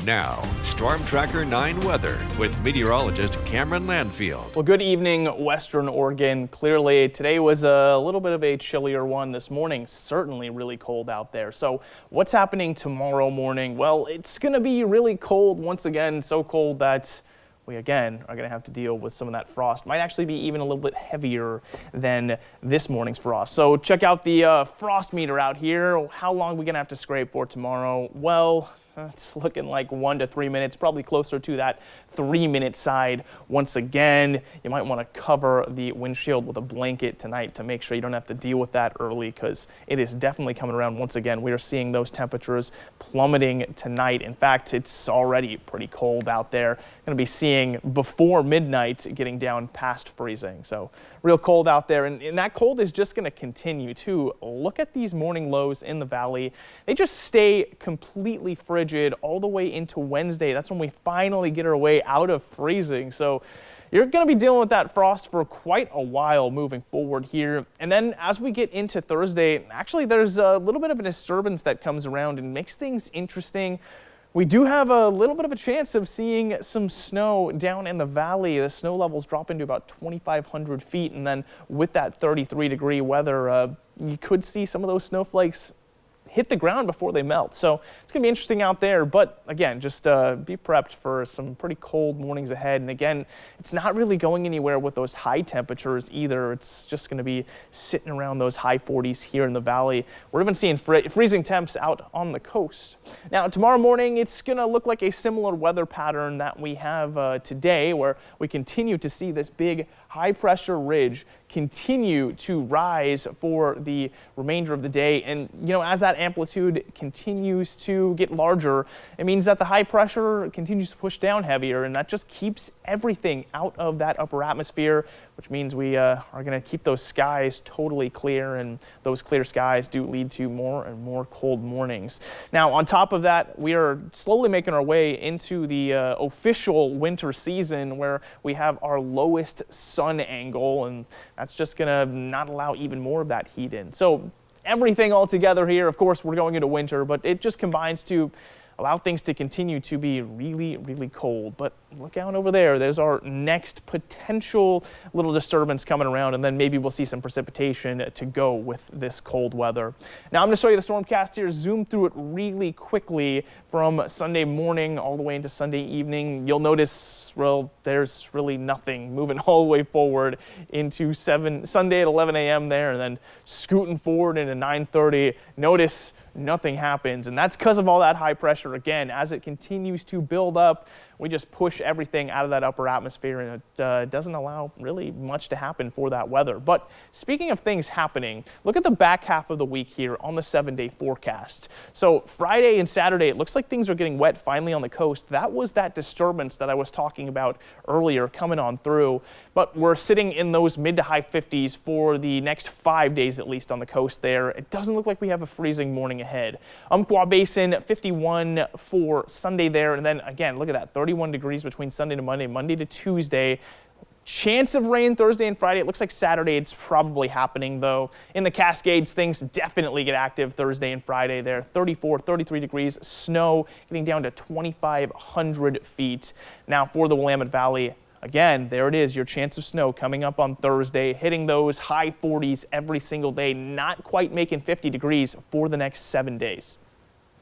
Now, Storm Tracker 9 weather with meteorologist Cameron Landfield. Well, good evening, Western Oregon. Clearly, today was a little bit of a chillier one. This morning, certainly really cold out there. So what's happening tomorrow morning? Well, it's going to be really cold once again, so cold that we again are going to have to deal with some of that frost. Might actually be even a little bit heavier than this morning's frost. So check out the frost meter out here. How long are we going to have to scrape for tomorrow? Well, it's looking like 1 to 3 minutes, probably closer to that 3-minute side. Once again, you might want to cover the windshield with a blanket tonight to make sure you don't have to deal with that early, because it is definitely coming around once again. We are seeing those temperatures plummeting tonight. In fact, it's already pretty cold out there. Going to be seeing before midnight getting down past freezing. So real cold out there, and that cold is just going to continue too. Look at these morning lows in the valley. They just stay completely frigid all the way into Wednesday. That's when we finally get our way out of freezing. So you're going to be dealing with that frost for quite a while moving forward here. And then as we get into Thursday, actually there's a little bit of a disturbance that comes around and makes things interesting. We do have a little bit of a chance of seeing some snow down in the valley. The snow levels drop into about 2,500 feet. And then with that 33-degree weather, you could see some of those snowflakes hit the ground before they melt. So it's going to be interesting out there. But again, just be prepped for some pretty cold mornings ahead. And again, it's not really going anywhere with those high temperatures either. It's just going to be sitting around those high 40s here in the valley. We're even seeing freezing temps out on the coast. Now, tomorrow morning, it's going to look like a similar weather pattern that we have today, where we continue to see this big high pressure ridge continue to rise for the remainder of the day. And, you know, as that amplitude continues to get larger, it means that the high pressure continues to push down heavier, and that just keeps everything out of that upper atmosphere, which means we are going to keep those skies totally clear, and those clear skies do lead to more and more cold mornings. Now, on top of that, we are slowly making our way into the official winter season, where we have our lowest sun angle, and that's just going to not allow even more of that heat in. So everything all together here, of course, we're going into winter, but it just combines to allow things to continue to be really, really cold. But look out over there. There's our next potential little disturbance coming around, and then maybe we'll see some precipitation to go with this cold weather. Now I'm going to show you the stormcast here, zoom through it really quickly from Sunday morning all the way into Sunday evening. You'll notice, well, there's really nothing moving all the way forward into Sunday at 11 a.m. there, and then scooting forward into 9:30. Notice nothing happens, and that's because of all that high pressure. Again, as it continues to build up, we just push everything out of that upper atmosphere, and it doesn't allow really much to happen for that weather. But speaking of things happening, look at the back half of the week here on the 7-day forecast. So Friday and Saturday, it looks like things are getting wet finally on the coast. That was that disturbance that I was talking about earlier coming on through, but we're sitting in those mid to high 50s for the next 5 days at least on the coast there. It doesn't look like we have a freezing morning ahead. Umpqua Basin, 51 for Sunday there, and then again, look at that, 31 degrees between Sunday to Monday, Monday to Tuesday. Chance of rain Thursday and Friday. It looks like Saturday it's probably happening, though. In the Cascades, things definitely get active Thursday and Friday there. 34, 33 degrees, snow getting down to 2,500 feet. Now for the Willamette Valley, again, there it is, your chance of snow coming up on Thursday, hitting those high 40s every single day, not quite making 50 degrees for the next 7 days.